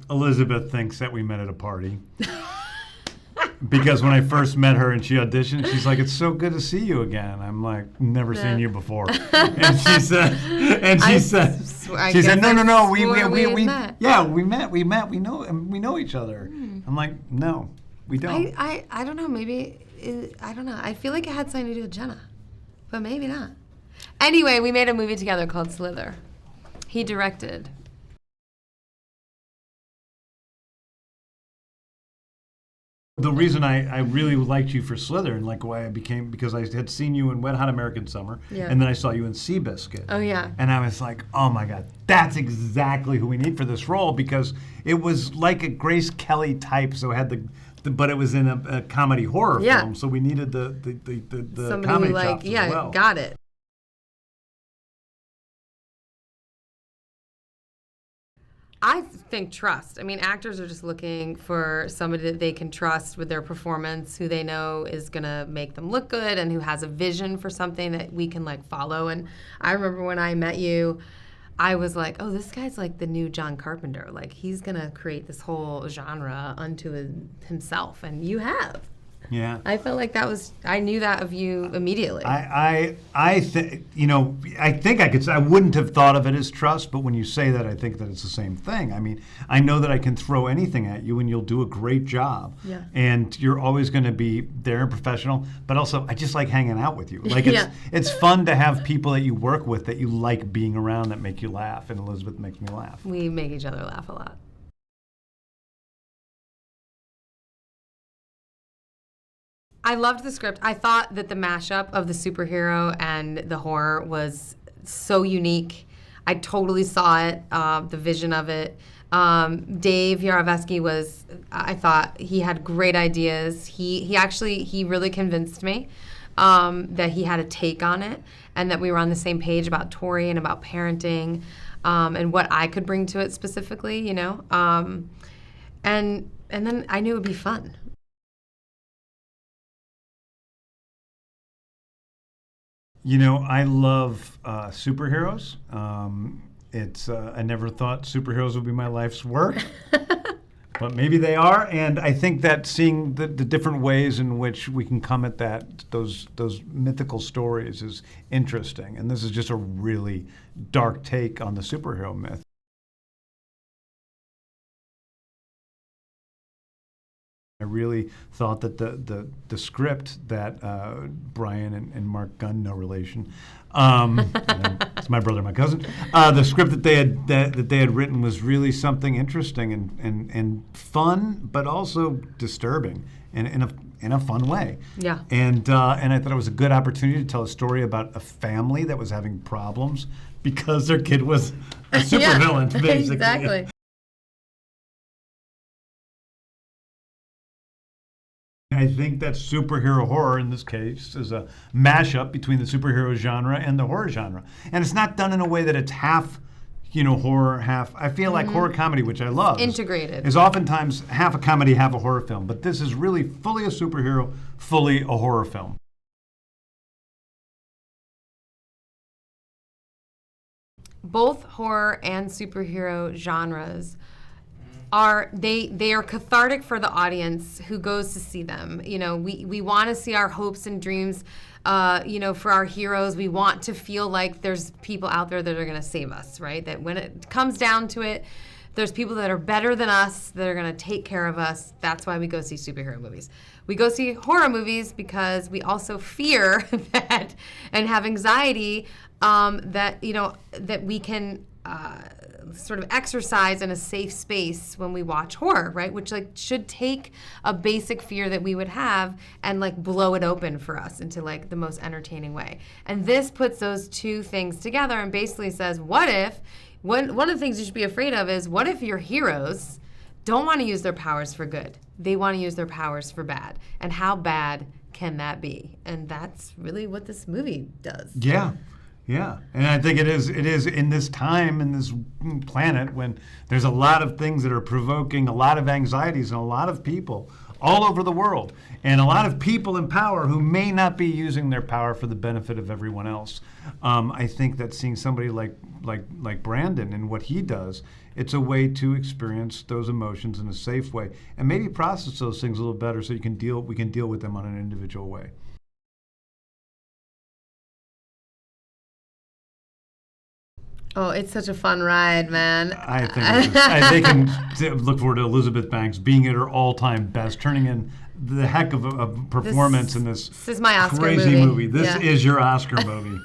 Elizabeth thinks that we met at a party. Because when I first met her and she auditioned, she's like, "It's so good to see you again." I'm like, "Never seen you before." And she said, "No, we met. Yeah, we met. We know each other." I'm like, "No, we don't." I don't know. Maybe I don't know. I feel like it had something to do with Jenna, but maybe not. Anyway, we made a movie together called Slither. He directed. The reason I really liked you for Slither and like why I became, because I had seen you in Wet Hot American Summer, and then I saw you in Seabiscuit. Oh, yeah. And I was like, oh my God, that's exactly who we need for this role, because it was like a Grace Kelly type, so it had but it was in a comedy horror film, so we needed the somebody comedy who, like, chops as well. Got it. I think trust. I mean, actors are just looking for somebody that they can trust with their performance, who they know is going to make them look good and who has a vision for something that we can, like, follow. And I remember when I met you, I was like, oh, this guy's like the new John Carpenter. Like, he's going to create this whole genre unto himself. And you have. Yeah. I felt like I knew that of you immediately. I think I wouldn't have thought of it as trust, but when you say that, I think that it's the same thing. I mean, I know that I can throw anything at you and you'll do a great job. Yeah. And you're always going to be there and professional, but also I just like hanging out with you. Like it's fun to have people that you work with that you like being around, that make you laugh, and Elizabeth makes me laugh. We make each other laugh a lot. I loved the script. I thought that the mashup of the superhero and the horror was so unique. I totally saw it, the vision of it. Dave Yarovesky I thought he had great ideas. He really convinced me that he had a take on it and that we were on the same page about Tori and about parenting and what I could bring to it specifically, you know. And then I knew it would be fun. You know, I love superheroes. I never thought superheroes would be my life's work, but maybe they are. And I think that seeing the different ways in which we can come at those mythical stories is interesting. And this is just a really dark take on the superhero myth. I really thought that the script that Brian and Mark Gunn, no relation, it's my brother, my cousin. The script that they had written was really something interesting and fun, but also disturbing in a fun way. Yeah. And I thought it was a good opportunity to tell a story about a family that was having problems because their kid was a supervillain, basically. Exactly. I think that superhero horror, in this case, is a mashup between the superhero genre and the horror genre. And it's not done in a way that it's half, horror, half... I feel like horror comedy, which I love, integrated, is oftentimes half a comedy, half a horror film. But this is really fully a superhero, fully a horror film. Both horror and superhero genres are cathartic for the audience who goes to see them. You know, we want to see our hopes and dreams, for our heroes. We want to feel like there's people out there that are going to save us, right? That when it comes down to it, there's people that are better than us that are going to take care of us. That's why we go see superhero movies. We go see horror movies because we also fear that and have anxiety that we can sort of exercise in a safe space when we watch horror, right? Which should take a basic fear that we would have and blow it open for us into the most entertaining way. And this puts those two things together and basically says, what if, one of the things you should be afraid of is, what if your heroes don't want to use their powers for good? They want to use their powers for bad. And how bad can that be? And that's really what this movie does. Yeah. Yeah, and I think it is in this time, in this planet, when there's a lot of things that are provoking a lot of anxieties in a lot of people all over the world. And a lot of people in power who may not be using their power for the benefit of everyone else. I think that seeing somebody like Brandon and what he does, it's a way to experience those emotions in a safe way and maybe process those things a little better so we can deal with them on an individual way. Oh, it's such a fun ride, man. I think they can look forward to Elizabeth Banks being at her all-time best, turning in the heck of a performance in this is my Oscar crazy movie. This yeah. is your Oscar movie.